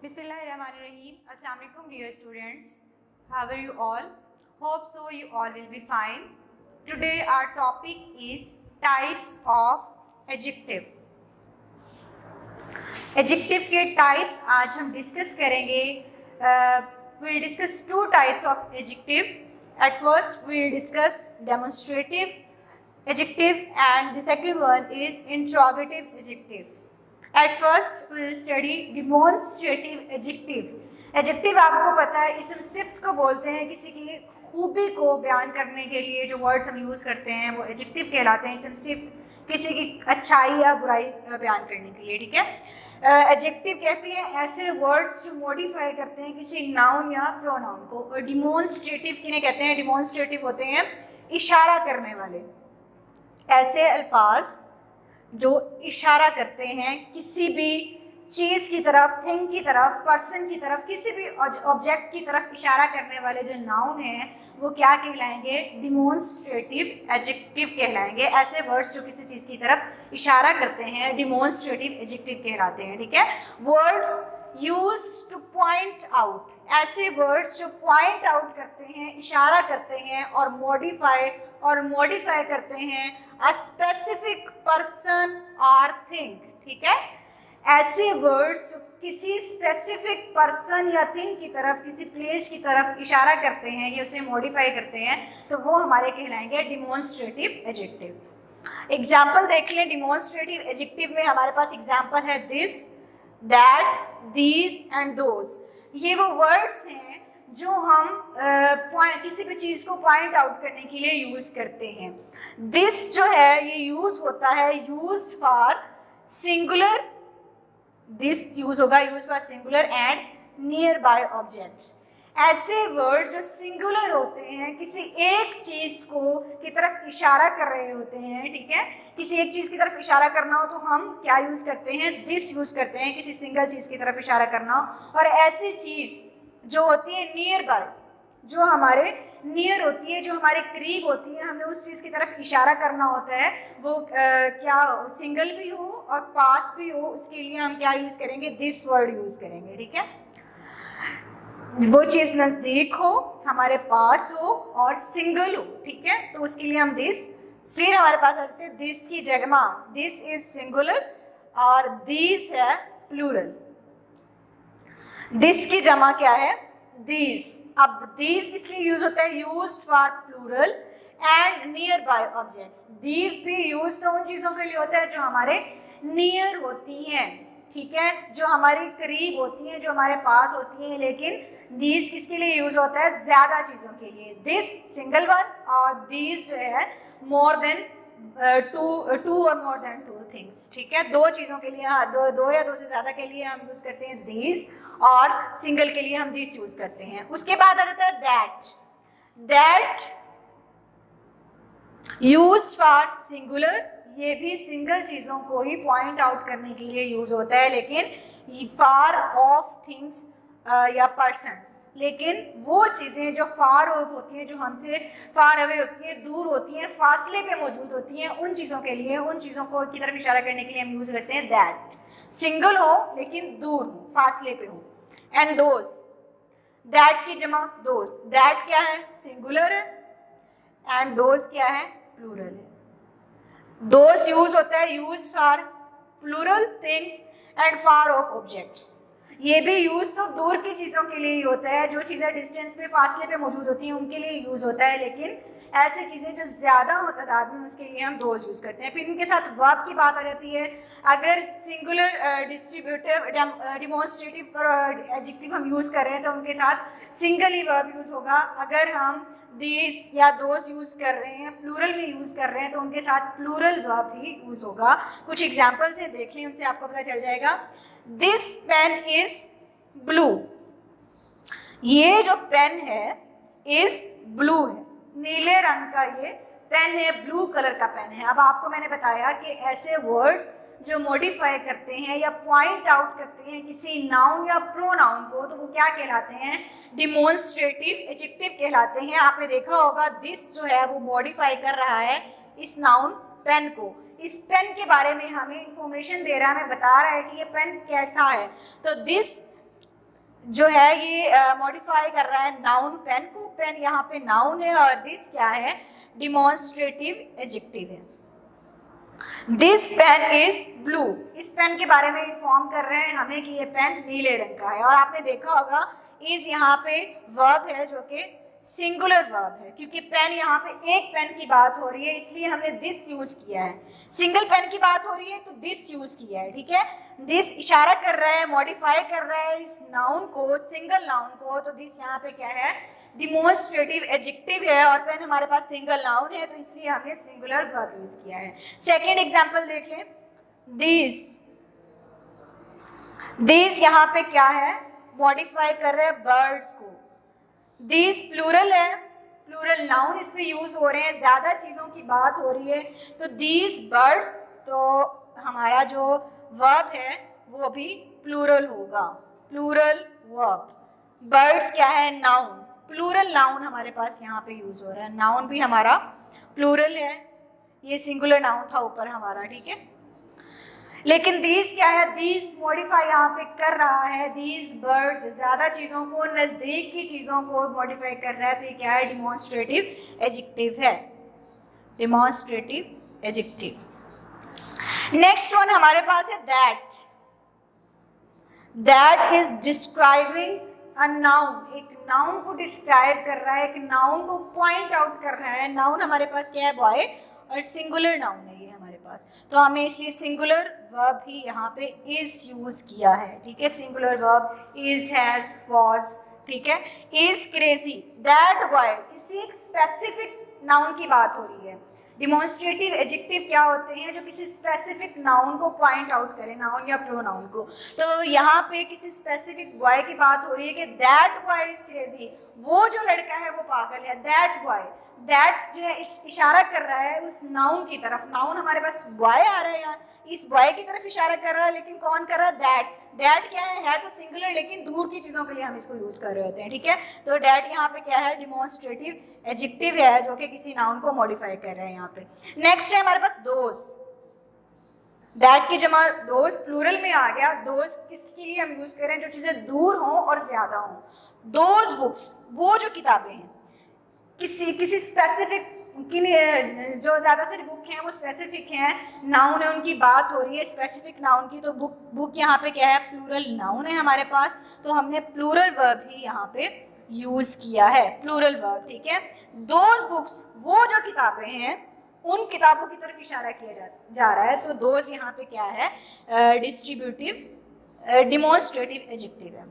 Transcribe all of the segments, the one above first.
Bismillahirrahmanirrahim. Assalamu alaikum dear students. How are you all? Hope so you all will be fine. Today our topic is types of adjective. Adjective के types आज हम discuss करेंगे. We will discuss two types of adjective. At first we will discuss demonstrative adjective and the second one is interrogative adjective. At first we will study demonstrative adjective. Adjective आपको पता है इसम सिफ्त को बोलते हैं, किसी की खूबी को बयान करने के लिए जो वर्ड्स हम यूज़ करते हैं वो adjective कहलाते हैं. इसम सिफ्त किसी की अच्छाई या बुराई बयान करने के लिए, ठीक है. एडजेक्टिव कहते हैं ऐसे वर्ड्स जो मॉडिफाई करते हैं किसी नाउन या प्रोनाउन को. और डिमॉन्स्ट्रेटिव किन्हें कहते हैं? डिमॉन्स्ट्रेटिव होते हैं इशारा करने वाले, ऐसे अल्फाज जो इशारा करते हैं किसी भी चीज़ की तरफ, थिंग की तरफ, पर्सन की तरफ, किसी भी ऑब्जेक्ट की तरफ इशारा करने वाले जो नाउन हैं वो क्या कहलाएंगे? डिमॉन्स्ट्रेटिव एडजेक्टिव कहलाएंगे. ऐसे वर्ड्स जो किसी चीज़ की तरफ इशारा करते हैं डिमॉन्स्ट्रेटिव एडजेक्टिव कहलाते हैं, ठीक है. Words use two point out, ऐसे वर्ड्स जो पॉइंट आउट करते हैं, इशारा करते हैं और मॉडिफाई करते हैं अ स्पेसिफिक पर्सन और थिंग, ठीक है. ऐसे वर्ड्स जो किसी स्पेसिफिक पर्सन या थिंग की तरफ, किसी प्लेस की तरफ इशारा करते हैं या उसे मॉडिफाई करते हैं तो वो हमारे कहलाएंगे डिमॉन्स्ट्रेटिव एडजेक्टिव. एग्जाम्पल देख लें. डिमॉन्स्ट्रेटिव एडजेक्टिव में हमारे पास एग्जाम्पल है this, that, these and those. ये वो वर्ड्स हैं जो हम किसी भी चीज़ को पॉइंट आउट करने के लिए यूज़ करते हैं. दिस जो है ये यूज़ होता है used for singular, this use होगा use for singular and nearby objects. ऐसे वर्ड्स जो सिंगुलर होते हैं, किसी एक चीज़ को की तरफ इशारा कर रहे होते हैं, ठीक है. किसी एक चीज़ की तरफ इशारा करना हो तो हम क्या यूज़ करते हैं? दिस यूज़ करते हैं किसी सिंगल चीज़ की तरफ इशारा करना हो. और ऐसी चीज़ जो होती है नियर बाय, जो हमारे नियर होती है, जो हमारे करीब होती है, हमें उस चीज़ की तरफ इशारा करना होता है, वो क्या सिंगल भी हो और पास भी हो, उसके लिए हम क्या यूज़ करेंगे? दिस वर्ड यूज़ करेंगे, ठीक है. वो चीज़ नज़दीक हो, हमारे पास हो और सिंगल हो, ठीक है, तो उसके लिए हम दिस. फिर हमारे पास आ जाते हैं दिस की जगह, दिस इज सिंगुलर और दिस है प्लूरल. दिस की जमा क्या है? दीज. अब दीज किस लिए यूज होता है? Used for plural and nearby objects. These भी यूज तो उन चीज़ों के लिए होता है जो हमारे नियर होती हैं, ठीक है, जो हमारे करीब होती हैं, जो हमारे पास होती हैं. लेकिन दीज किसके लिए यूज होता है? ज़्यादा चीज़ों के लिए. दिस सिंगल वन और दीज जो है मोर देन टू और मोर देन टू थिंग्स, ठीक है. दो चीज़ों के लिए, दो या दो से ज़्यादा के लिए हम यूज़ करते हैं दीज और सिंगल के लिए हम दिस यूज़ करते हैं. उसके बाद आ जाता है that. That use for singular, ये भी सिंगल चीज़ों को ही पॉइंट आउट करने के लिए यूज होता है, लेकिन फार ऑफ थिंग्स या पर्सन्स. लेकिन वो चीज़ें जो फार ऑफ होती हैं, जो हमसे फार अवे होती हैं, दूर होती हैं, फासले पे मौजूद होती हैं, उन चीज़ों के लिए, उन चीज़ों को की तरफ इशारा करने के लिए हम यूज़ करते हैं दैट. सिंगल हो लेकिन दूर हो, फासले पे हो. एंड दोज, दैट की जमा दोज. दैट क्या है? सिंगुलर है एंड दोज क्या है? प्लूरल है. दोज यूज होता है use for plural things and far off objects. ये भी यूज़ तो दूर की चीज़ों के लिए ही होता है, जो चीज़ें डिस्टेंस पे, फासले पे मौजूद होती हैं उनके लिए यूज़ होता है. लेकिन ऐसी चीज़ें जो ज़्यादा हो तादाद में उसके लिए हम दोज यूज़ करते हैं. फिर इनके साथ वर्ब की बात आ जाती है. अगर सिंगुलर डिस्ट्रीब्यूटिव डिमॉन्स्ट्रेटिव एडजेक्टिव हम यूज़ कर रहे हैं तो उनके साथ सिंगल ही वर्ब यूज़ होगा. अगर हम दिस या दोज यूज़ कर रहे हैं, प्लूरल में यूज़ कर रहे हैं तो उनके साथ प्लूरल वर्ब ही यूज़ होगा. कुछ एग्जाम्पल से देख लें, उनसे आपको पता चल जाएगा. This pen is blue. ये जो पेन है इज ब्लू है, नीले रंग का ये पेन है, ब्लू कलर का पेन है. अब आपको मैंने बताया कि ऐसे वर्ड्स जो मॉडिफाई करते हैं या पॉइंट आउट करते हैं किसी नाउन या प्रोनाउन को तो वो क्या कहलाते हैं? डिमॉन्स्ट्रेटिव एडजेक्टिव कहलाते हैं. आपने देखा होगा दिस जो है वो मॉडिफाई कर रहा है इस नाउन पेन को. इस पेन के बारे में हमें इंफॉर्मेशन दे रहा है, हमें बता रहा है कि ये पेन कैसा है. तो दिस जो है ये मॉडिफाई कर रहा है नाउन पेन को, पेन यहाँ पे नाउन है और दिस क्या है, डिमॉन्स्ट्रेटिव एडजेक्टिव है। दिस पेन इज ब्लू, इस पेन के बारे में इन्फॉर्म कर रहे हैं हमें कि ये पेन नीले रंग का है। और आपने देखा होगा इज यहाँ पे वर्ब है जो कि सिंगुलर वर्ब है, क्योंकि पेन यहाँ पे एक पेन की बात हो रही है इसलिए हमने दिस यूज किया है। सिंगल पेन की बात हो रही है तो दिस यूज किया है, ठीक है। दिस इशारा कर रहा है, मॉडिफाई कर रहा है इस नाउन को, सिंगल नाउन को, तो दिस यहाँ पे क्या है, डिमॉन्स्ट्रेटिव एडजेक्टिव है और पेन हमारे पास सिंगल नाउन है तो इसलिए हमने सिंगुलर वर्ब यूज किया है। सेकेंड एग्जाम्पल देख लें, दिस, दिस यहाँ पे क्या है, मॉडिफाई कर रहे हैं बर्ड्स को। दिस प्लूरल है, प्लूरल नाउन इसमें यूज हो रहे हैं, ज्यादा चीजों की बात हो रही है तो दीज बर्ड्स, तो हमारा जो वर्ब है वो भी प्लूरल होगा, प्लूरल वर्ब। बर्ड्स क्या है, नाउन, प्लूरल नाउन हमारे पास यहाँ पे यूज हो रहा है, नाउन भी हमारा प्लूरल है, ये सिंगुलर नाउन था ऊपर हमारा, ठीक है। लेकिन दीज क्या है, दीज मॉडिफाई यहाँ पे कर रहा है, दीज बर्ड्स ज्यादा चीजों को, नजदीक की चीजों को मॉडिफाई कर रहा है तो ये क्या है, डिमॉन्स्ट्रेटिव एडजेक्टिव है, डिमॉन्स्ट्रेटिव एडजेक्टिव। नेक्स्ट वन हमारे पास है that, that is describing a noun, एक नाउन को डिस्क्राइब कर रहा है, एक नाउन को पॉइंट आउट कर रहा है। नाउन हमारे पास क्या है, बॉय, और सिंगुलर नाउन है ये हमारे पास, तो हमने इसलिए सिंगुलर वर्ब ही यहाँ पे इज यूज किया है, ठीक है। Singular verb is, has, was, ठीक है। इज क्रेजी, दैट बॉय, किसी एक स्पेसिफिक नाउन की बात हो रही है। डिमॉन्स्ट्रेटिव एडजेक्टिव क्या होते हैं, जो किसी स्पेसिफिक नाउन को पॉइंट आउट करें, नाउन या प्रोनाउन को। तो यहाँ पे किसी स्पेसिफिक बॉय की बात हो रही है कि दैट बॉय इज क्रेजी, वो जो लड़का है वो पागल है, दैट बॉय। दैट जो है इस इशारा कर रहा है उस नाउन की तरफ, नाउन हमारे पास बॉय आ रहा है यहाँ, इस बॉय की तरफ इशारा कर रहा है, लेकिन कौन कर रहा है, दैट। दैट क्या है तो सिंगुलर, लेकिन दूर की चीज़ों के लिए हम इसको यूज कर रहे होते हैं, ठीक है। तो दैट यहाँ पे क्या है, डिमॉन्स्ट्रेटिव एडजेक्टिव है जो कि किसी नाउन को मॉडिफाई कर रहे हैं यहाँ पे। नेक्स्ट है हमारे पास दोस, दैट की जमा दोस प्लूरल में आ गया। दोस किसके लिए हम यूज कर रहे हैं, जो चीज़ें दूर हों और ज्यादा हों। दोज बुक्स, वो जो किताबें हैं, किसी स्पेसिफिक की जो ज़्यादा सारी बुक हैं वो स्पेसिफिक हैं, नाउन है, उनकी बात हो रही है स्पेसिफिक नाउन की, तो बुक यहाँ पे क्या है, प्लूरल नाउन है हमारे पास, तो हमने प्लूरल वर्ब ही यहाँ पे यूज किया है, प्लूरल वर्ब, ठीक है। दोज बुक्स, वो जो किताबें हैं उन किताबों की तरफ इशारा किया जा रहा है, तो दोज यहाँ पे क्या है, डिमॉन्स्ट्रेटिव एडजेक्टिव है।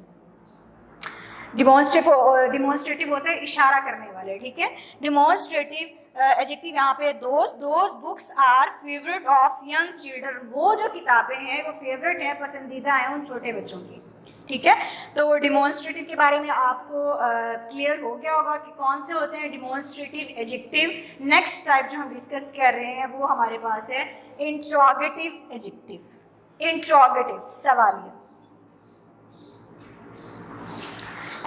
डिमॉन्स्ट्रेटिव होता है इशारा करने वाले, ठीक है। डिमॉन्स्ट्रेटिव एडजेक्टिव यहाँ पे those books are favourite of young children, वो जो किताबें हैं वो फेवरेट है, पसंदीदा है उन छोटे बच्चों की, ठीक है। तो डिमॉन्स्ट्रेटिव के बारे में आपको क्लियर हो गया होगा कि कौन से होते हैं डिमॉन्स्ट्रेटिव एडजेक्टिव। नेक्स्ट टाइप जो हम डिस्कस कर रहे हैं वो हमारे पास है इंट्रोगेटिव एडजेक्टिव। इंट्रोगेटिव, सवालिया,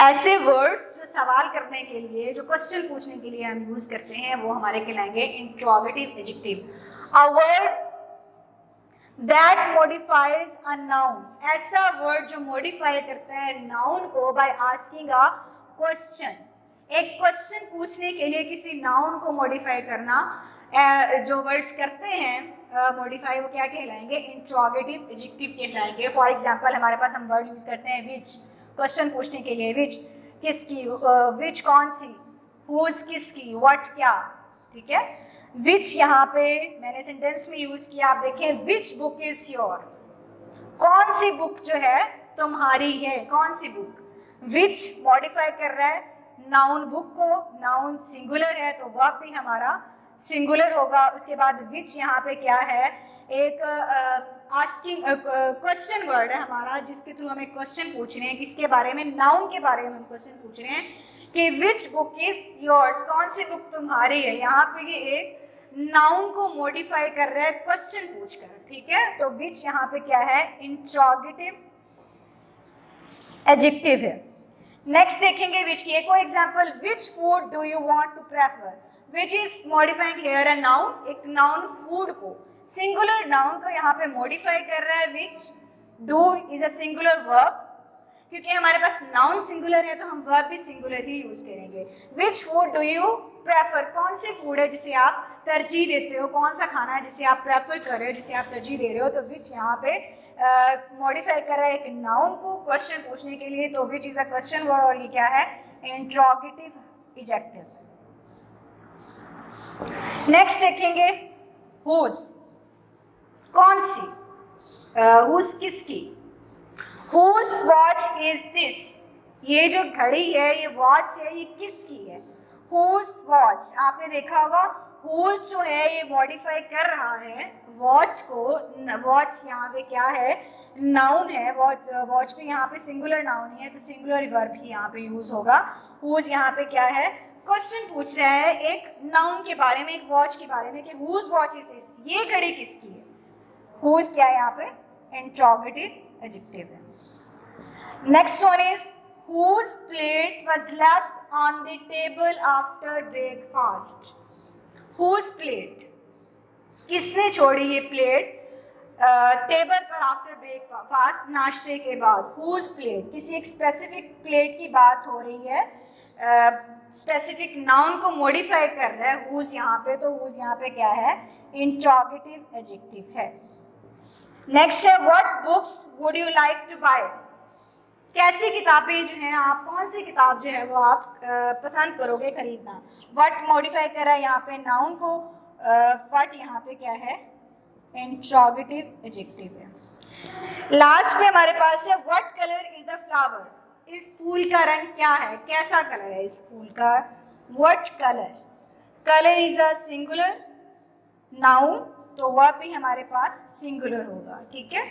ऐसे वर्ड्स जो सवाल करने के लिए, जो क्वेश्चन पूछने के लिए हम यूज करते हैं वो हमारे कहलाएंगे interrogative adjective. A word that modifies a noun, ऐसा वर्ड जो मॉडिफाई करता है नाउन को बाय आस्किंग अ क्वेश्चन, एक क्वेश्चन पूछने के लिए किसी नाउन को मॉडिफाई करना, जो वर्ड्स करते हैं मॉडिफाई, वो क्या कहलाएंगे, इंट्रोगेटिव एडजेक्टिव कहलाएंगे। फॉर एग्जांपल हमारे पास हम वर्ड यूज करते हैं विच, क्वेश्चन पूछने के लिए, विच किसकी, विच कौन सी, हुज किसकी, व्हाट क्या, ठीक है। विच यहाँ पे मैंने सेंटेंस में यूज किया, आप देखें, विच बुक इज योर, कौन सी बुक जो है तुम्हारी है, कौन सी बुक। विच मॉडिफाई कर रहा है नाउन बुक को, नाउन सिंगुलर है तो वर्ब भी हमारा सिंगुलर होगा। उसके बाद विच यहाँ पे क्या है, एक आस्किंग क्वेश्चन वर्ड है हमारा, जिसके थ्रू हम एक क्वेश्चन पूछ रहे हैं, किसके बारे में, नाउन के बारे में हम क्वेश्चन पूछ रहे हैं कि विच बुक इज योर्स, कौन सी बुक तुम्हारी है। यहाँ पे ये एक नाउन को मॉडिफाई कर रहा है क्वेश्चन पूछकर, ठीक है। तो विच यहाँ पे क्या है, इंट्रोगेटिव एडजेक्टिव है। नेक्स्ट देखेंगे विच की एक और example, which food do you want to prefer, which is modifying here a noun, एक नाउन फूड को, सिंगुलर नाउन को यहाँ पे मॉडिफाई कर रहा है which. Do is a singular verb, क्योंकि हमारे पास नाउन सिंगुलर है तो हम वर्ब भी सिंगुलर ही यूज करेंगे। विच फूड डू यू प्रेफर, कौन से फूड है जिसे आप तरजीह देते हो, कौन सा खाना है जिसे आप प्रेफर कर रहे हो, जिसे आप तरजीह दे रहे हो। तो विच यहाँ पे मॉडिफाई कर रहा है एक नाउन को क्वेश्चन पूछने के लिए, तो which is a question word और ये क्या है, इंट्रोगेटिव एडजेक्टिव। नेक्स्ट देखेंगे हुज, कौन सी, हुज किसकी, हुज वॉच इज दिस, ये जो घड़ी है ये वॉच है ये किसकी है, हुज वॉच। आपने देखा होगा हुज जो है ये मॉडिफाई कर रहा है वॉच को, वॉच यहाँ पे क्या है, नाउन है, वॉच पे यहाँ पे सिंगुलर नाउन ही है तो सिंगुलर वर्ब भी यहाँ पे यूज होगा। हुज यहाँ पे क्या है, क्वेश्चन पूछ रहा है एक नाउन के बारे में, एक वॉच के बारे में कि हुज वॉच इज दिस, ये घड़ी किसकी है। हुज क्या है यहाँ पे, इंट्रोगेटिव एडजेक्टिव है। Next one is whose plate was left on the table after breakfast, whose plate, किसने छोड़ी ये प्लेट टेबल पर आफ्टर ब्रेकफास्ट, नाश्ते के बाद। whose plate, किसी एक स्पेसिफिक प्लेट की बात हो रही है, स्पेसिफिक नाउन को मॉडिफाई कर रहा है whose यहाँ पे, तो whose यहाँ पे क्या है, इंट्रोगेटिव एडजेक्टिव है। नेक्स्ट है what books would you like to buy, कैसी किताबें जो हैं, आप कौन सी किताब जो है वो आप पसंद करोगे खरीदना। वट मॉडिफाई कर रहा है यहाँ पे नाउन को, वट यहाँ पे क्या है, इंट्रोगेटिव एडजेक्टिव है। लास्ट पे हमारे पास है what colour is the flower, इस फूल का रंग क्या है, कैसा कलर है इस फूल का, what colour, colour is a singular noun तो वह भी हमारे पास सिंगुलर होगा, ठीक है।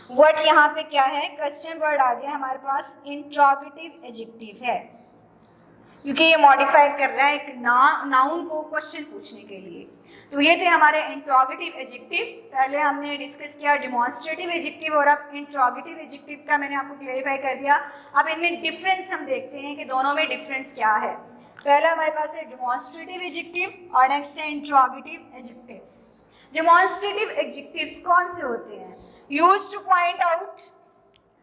व्हाट यहाँ पे क्या है, क्वेश्चन वर्ड आ गया हमारे पास, इंट्रोगेटिव एडजेक्टिव है क्योंकि ये मॉडिफाई कर रहा है एक नाउन को क्वेश्चन पूछने के लिए। तो ये थे हमारे इंट्रोगेटिव एडजेक्टिव। पहले हमने डिस्कस किया डेमोंस्ट्रेटिव एडजेक्टिव और अब इंट्रोगेटिव एडजेक्टिव का मैंने आपको क्लेरिफाई कर दिया। अब इनमें डिफरेंस हम देखते हैं कि दोनों में डिफरेंस क्या है। पहला हमारे पास है डेमोंस्ट्रेटिव एडजेक्टिव और नेक्स्ट है इंट्रोगेटिव एडजेक्टिव्स। डेमोंस्ट्रेटिव एडजेक्टिव्स कौन से होते हैं, used two point out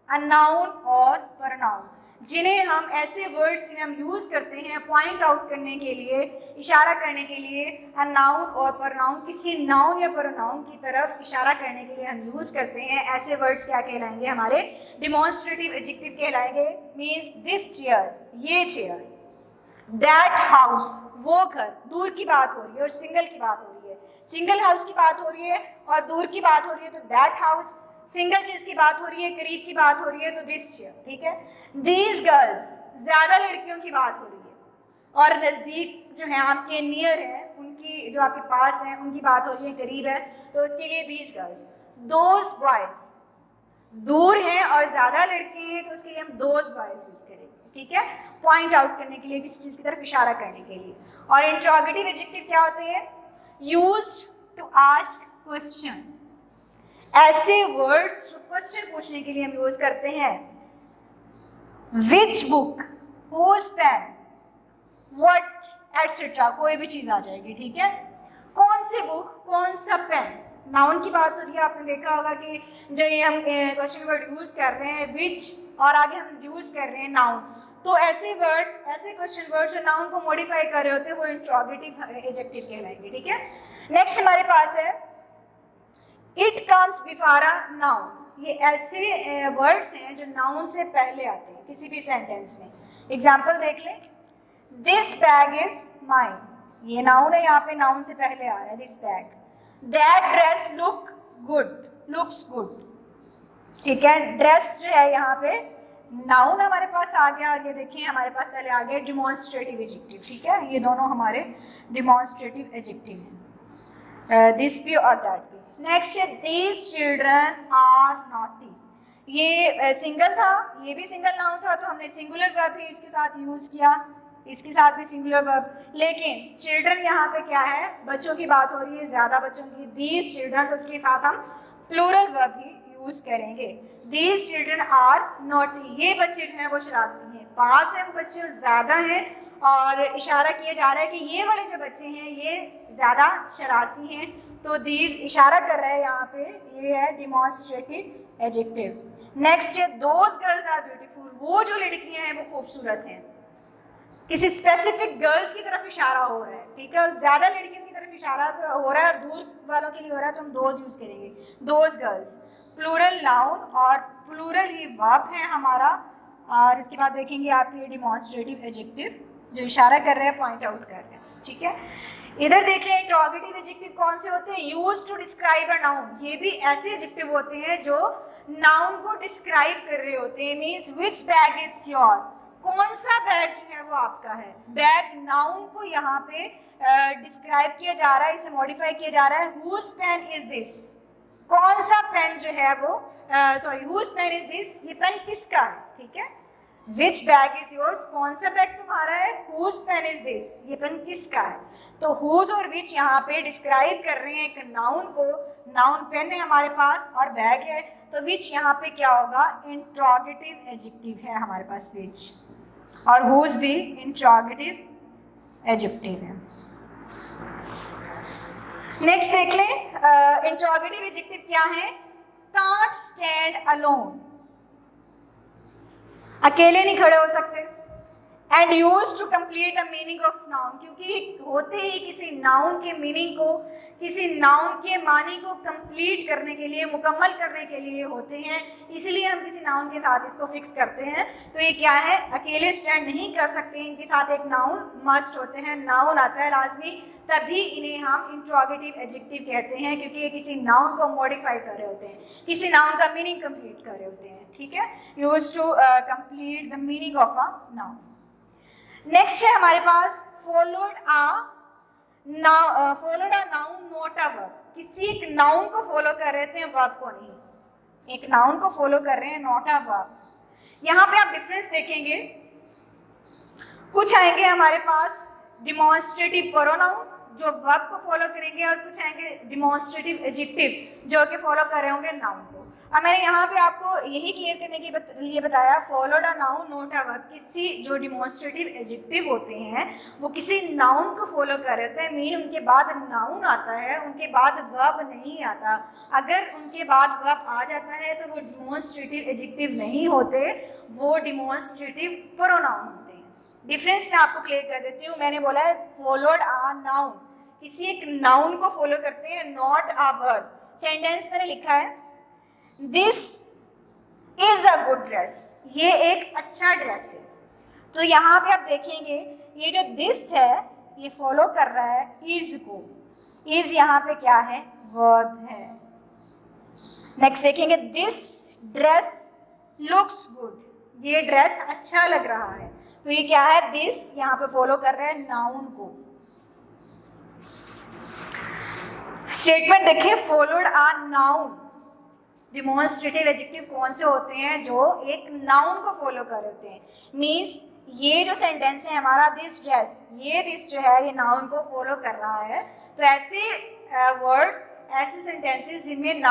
a noun और प्रोनाउन, जिन्हें हम ऐसे वर्ड्स जिन्हें हम यूज करते हैं पॉइंट आउट करने के लिए, इशारा करने के लिए, अ नाउन और प्रोनाउन, किसी नाउन या प्रोनाउन की तरफ इशारा करने के लिए हम यूज करते हैं। ऐसे वर्ड्स क्या कहलाएंगे, हमारे डेमोंस्ट्रेटिव एडजेक्टिव कहलाएंगे। मीन्स दिस चेयर, ये चेयर, दैट हाउस, वो घर, दूर की बात हो रही है और सिंगल की बात हो रही है, सिंगल हाउस की बात हो रही है और दूर की बात हो रही है तो दैट हाउस, सिंगल चीज की बात हो रही है, करीब की बात हो रही है तो दिस चेयर, ठीक है। दीज गर्ल्स, ज्यादा लड़कियों की बात हो रही है और नज़दीक जो है आपके नियर है, उनकी जो आपके पास है उनकी बात हो रही है, करीब है, तो उसके लिए दीज गर्ल्स। दोज बॉयज, दूर हैं और ज्यादा लड़के हैं तो उसके लिए हम दोज बॉयज यूज करेंगे, ठीक है, पॉइंट आउट करने के लिए, किसी चीज की तरफ इशारा करने के लिए। और इंट्रोगेटिव एडजेक्टिव क्या होते हैं, यूज्ड टू आस्क क्वेश्चन, ऐसे वर्ड्स जो क्वेश्चन पूछने के लिए हम यूज करते हैं। Which book, whose pen, what etcetera, कोई भी चीज आ जाएगी, ठीक है। कौन सी बुक, कौन सा पेन, नाउन की बात हो रही है। आपने देखा होगा कि जो ये हम क्वेश्चन वर्ड यूज कर रहे हैं विच और आगे हम यूज कर रहे हैं नाउन, तो ऐसे वर्ड्स, ऐसे क्वेश्चन वर्ड्स जो नाउन को मॉडिफाई कर रहे होते हैं वो इंट्रोगेटिव एडजेक्टिव कहलाएंगे, ठीक है। नेक्स्ट हमारे पास है it comes before a noun, ये ऐसे वर्ड्स हैं जो नाउन से पहले आते हैं किसी भी सेंटेंस में। एग्जाम्पल देख लें, दिस बैग इज माइन, ये नाउन है, यहाँ पे नाउन से पहले आ रहा है this bag. That dress look good, looks good, ठीक है। ड्रेस जो है यहाँ पे नाउन हमारे पास आ गया और ये देखिए हमारे पास पहले आ गया डेमोंस्ट्रेटिव एडजेक्टिव, ठीक है। ये दोनों हमारे डेमोंस्ट्रेटिव एडजेक्टिव हैं, दिस भी और दैट भी। नेक्स्ट है दीज चिल्ड्रन आर नॉटी, ये सिंगल था, ये भी सिंगल नाउन था तो हमने सिंगुलर वर्ब भी इसके साथ यूज किया, इसके साथ भी सिंगुलर वर्ब। लेकिन चिल्ड्रन यहाँ पे क्या है, बच्चों की बात हो रही है, ज्यादा बच्चों की, दीज चिल्ड्रन, तो उसके साथ हम प्लूरल वर्ब ही यूज करेंगे। दीज चिल्ड्रन आर नॉटी, ये बच्चे जो हैं वो शरारती हैं, पास है वो बच्चे ज्यादा हैं और इशारा किया जा रहा है कि ये वाले जो बच्चे हैं ये ज़्यादा शरारती हैं, तो दीज इशारा कर रहा है यहाँ पे, ये है डेमोंस्ट्रेटिव एडजेक्टिव। नेक्स्ट है दोज गर्ल्स आर ब्यूटीफुल, वो जो लड़कियां हैं वो खूबसूरत हैं। किसी स्पेसिफिक गर्ल्स की तरफ इशारा हो रहा है, ठीक है, और ज्यादा लड़कियों की तरफ इशारा तो हो रहा है और दूर वालों के लिए हो रहा है, तो हम दोज यूज करेंगे, दोज गर्ल्स। प्लूरल नाउन और प्लूरल ही वर्ब है हमारा। और इसके बाद देखेंगे आप ये डिमॉन्स्ट्रेटिव एडजेक्टिव जो इशारा कर रहे हैं, पॉइंट आउट कर रहे हैं, ठीक है। इधर देख लें इंट्रोगेटिव एडजेक्टिव कौन से होते हैं, use to describe a noun. ये भी ऐसे एडजेक्टिव होते हैं जो नाउन को डिस्क्राइब कर रहे होते हैं। Means which bag is your, कौन सा बैग जो है वो आपका है। बैग नाउन को यहाँ पे डिस्क्राइब किया जा रहा है, इसे मॉडिफाई किया जा रहा है। हुज पेन इज दिस, कौन सा पेन जो है वो, sorry whose pen is this, ये पेन किसका है, ठीक है। विच बैग इज योर्स, कौन सा बैग तुम्हारा है। हुज पेन इज दिस, ये पेन किसका है। तो हुज और विच यहाँ पे डिस्क्राइब कर रहे हैं एक नाउन को। नाउन पेन है हमारे पास और बैग है, तो विच यहाँ पे क्या होगा, इंट्रोगेटिव एडजेक्टिव है हमारे पास विच, और हुज भी इंट्रोगेटिव एडजेक्टिव है। नेक्स्ट देख लें इंट्रोगेटिव एडजेक्टिव क्या है। कांट स्टैंड अलोन, अकेले नहीं खड़े हो सकते। And use to complete the meaning of noun, क्योंकि होते ही किसी नाउन के मीनिंग को, किसी नाउन के मानी को कंप्लीट करने के लिए, मुकम्मल करने के लिए होते हैं, इसलिए हम किसी नाउन के साथ इसको फिक्स करते हैं। तो ये क्या है, अकेले स्टैंड नहीं कर सकते, इनके साथ एक नाउन मस्ट होते हैं, नाउन आता है लाजमी, तभी इन्हें हम इंट्रोगेटिव एडजेक्टिव कहते हैं, क्योंकि ये किसी नाउन को मॉडिफाई कर रहे होते हैं, किसी नाउन का मीनिंग कंप्लीट कर रहे होते हैं, ठीक है। Use to complete the meaning of a noun. Next है हमारे पास followed a noun not a verb, किसी एक नाउन को फॉलो कर रहे थे, वर्ब को नहीं, एक नाउन को फॉलो कर रहे हैं, नॉट अ वर्ब। यहाँ पे आप डिफरेंस देखेंगे, कुछ आएंगे हमारे पास डिमॉन्स्ट्रेटिव प्रोनाउन जो वर्ब को फॉलो करेंगे, और कुछ आएंगे डिमॉन्स्ट्रेटिव एडजेक्टिव जो कि फॉलो कर रहे होंगे नाउन को। अब मैंने यहाँ पे आपको यही क्लियर करने के लिए बताया, followed a noun not a verb, किसी जो डिमॉन्स्ट्रेटिव एडजेक्टिव होते हैं वो किसी नाउन को फॉलो कर रहे होते हैं, मीन उनके बाद नाउन आता है, उनके बाद वर्ब नहीं आता। अगर उनके बाद वर्ब आ जाता है तो वो डिमॉन्स्ट्रेटिव एडजेक्टिव नहीं होते, वो डिमॉन्स्ट्रेटिव प्रोनाउन होते हैं। डिफरेंस मैं आपको क्लियर कर देती हूँ। मैंने बोला है फॉलोड अ नाउन, किसी एक नाउन को फॉलो करते हैं, नॉट अ वर्ब। सेंटेंस मैंने लिखा है this is a good dress, ये एक अच्छा ड्रेस है। तो यहाँ पे आप देखेंगे ये जो दिस है ये फॉलो कर रहा है इज को, इज यहाँ पे क्या है, वर्ब है। नेक्स्ट देखेंगे दिस ड्रेस लुक्स गुड, ये ड्रेस अच्छा लग रहा है, तो ये क्या है, दिस यहाँ पे फॉलो कर रहा है नाउन को। स्टेटमेंट देखिए, followed a noun, demonstrative adjective कौन से होते हैं, जो एक नाउन को फॉलो कर होते हैं। मीन्स ये जो सेंटेंस है हमारा दिस ड्रेस, ये दिस जो है ये नाउन को फॉलो कर रहा है। तो ऐसे वर्ड्स, ऐसे सेंटेंसेस जिनमें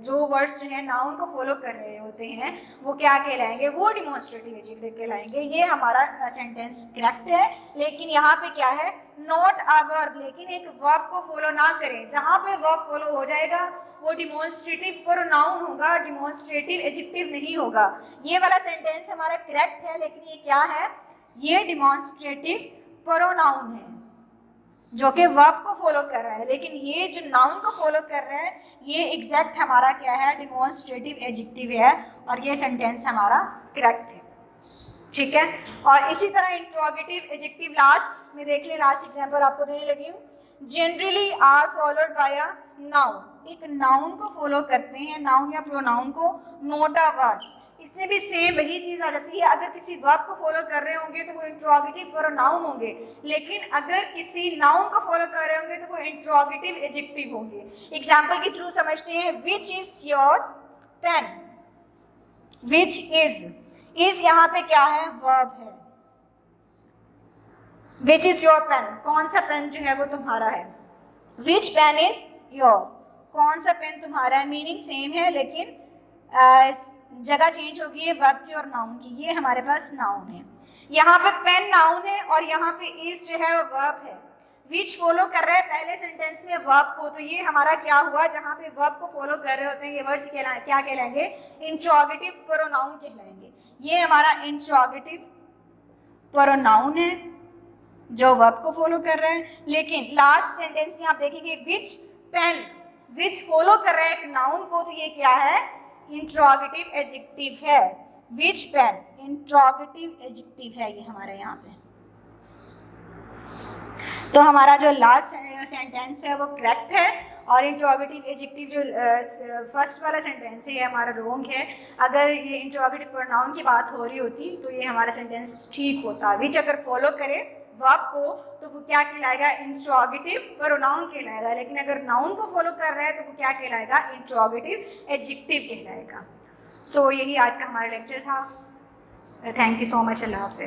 जो वर्ड्स जो है नाउन को फॉलो कर रहे होते हैं वो क्या कहलाएंगे, वो डिमॉन्स्ट्रेटिव एडजेक्टिव कहलाएंगे। ये हमारा सेंटेंस करेक्ट है, लेकिन यहाँ पे क्या है, नॉट अ वर्ब, लेकिन एक वर्ब को फॉलो ना करें। जहाँ पे वर्ब फॉलो हो जाएगा वो डिमॉन्स्ट्रेटिव प्रोनाउन होगा, डिमॉन्स्ट्रेटिव एडजेक्टिव नहीं होगा। ये वाला सेंटेंस हमारा करेक्ट है, लेकिन ये क्या है, ये डिमॉन्स्ट्रेटिव प्रोनाउन है जो कि वर्ब को फॉलो कर रहा है, लेकिन ये जो नाउन को फॉलो कर रहा है ये एग्जैक्ट हमारा क्या है, डिमॉन्स्ट्रेटिव एडजेक्टिव है, और ये सेंटेंस हमारा करेक्ट है, ठीक है। और इसी तरह इंट्रोगेटिव एडजेक्टिव लास्ट में देख लें, लास्ट एग्जांपल आपको देने लगी हूँ। Generally are followed by a noun, एक नाउन को फॉलो करते हैं, नाउन या प्रोनाउन को, नॉट अ वर्ब। इसमें भी सेम वही चीज़ आ जाती है, अगर किसी वर्ब को फॉलो कर रहे होंगे तो वो इंट्रोगेटिव प्रोनाउन होंगे, लेकिन अगर किसी नाउन को फॉलो कर रहे होंगे तो वो इंट्रोगेटिव एडजेक्टिव होंगे। एग्जांपल के थ्रू समझते हैं, which is your pen, which is यहाँ पे क्या है, वर्ब है। विच इज योर पेन, कौन सा पेन जो है वो तुम्हारा है। विच पेन इज योर, कौन सा पेन तुम्हारा है, मीनिंग सेम है लेकिन जगह चेंज होगी है वर्ब की और नाउन की। ये हमारे पास नाउन है, यहाँ पे पेन नाउन है और यहाँ पे इज जो है वो वर्ब है। विच फॉलो कर रहा है पहले सेंटेंस में वर्ब को, तो ये हमारा क्या हुआ, जहाँ पे वर्ब को फॉलो कर रहे होते हैं ये वर्ड्स क्या कहलाएंगे, इंट्रोगेटिव प्रोनाउन कहलाएंगे। ये हमारा इंट्रोगेटिव प्रोनाउन है जो वर्ब को फॉलो कर रहा है। लेकिन लास्ट सेंटेंस में आप देखेंगे विच पेन, विच फॉलो कर रहा है एक नाउन को, तो ये क्या है, इंट्रोगेटिव एडजेक्टिव है। विच पेन इंट्रोगेटिव एडजेक्टिव है ये हमारे यहाँ पे। तो हमारा जो लास्ट सेंटेंस है वो करेक्ट है, और इंट्रोगेटिव एडजेक्टिव जो फर्स्ट वाला सेंटेंस है ये हमारा रॉन्ग है। अगर ये इंट्रोगेटिव प्रोनाउन की बात हो रही होती तो ये हमारा सेंटेंस ठीक होता। विच अगर फॉलो करे वर्ब को तो वो क्या कहलाएगा, इंट्रोगेटिव प्रोनाउन कहलाएगा। लेकिन अगर नाउन को फॉलो कर रहा है तो वो क्या कहलाएगा, इंट्रोगेटिव एडजेक्टिव कहलाएगा। सो यही आज का हमारा लेक्चर था। Thank you so much. अल्लाह हाफ़िज़।